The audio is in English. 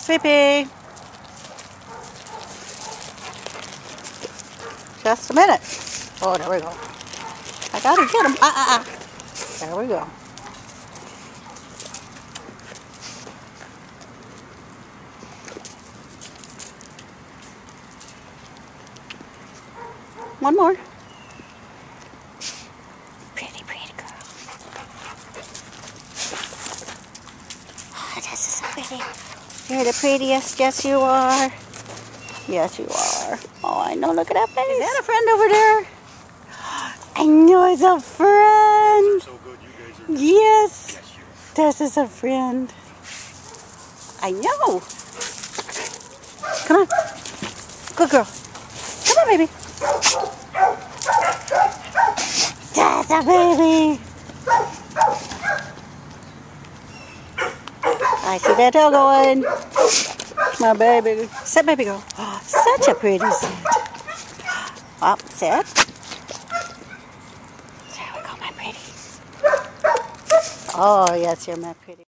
Sweepy. Just a minute. Oh, there we go. I gotta get him. There we go. One more. Pretty girl. Oh, this is so pretty. You're the prettiest. Yes, you are. Yes, you are. Oh, I know. Look at that face. Is that a friend over there? I know it's a friend. So good, you guys are. Yes. This is a friend. I know. Come on. Good girl. Come on, baby. That's a baby. I see that tail going. My baby. Sit, baby girl. Oh, such a pretty sit. Up, sit. There we go, my pretty. Oh, yes, you're my pretty.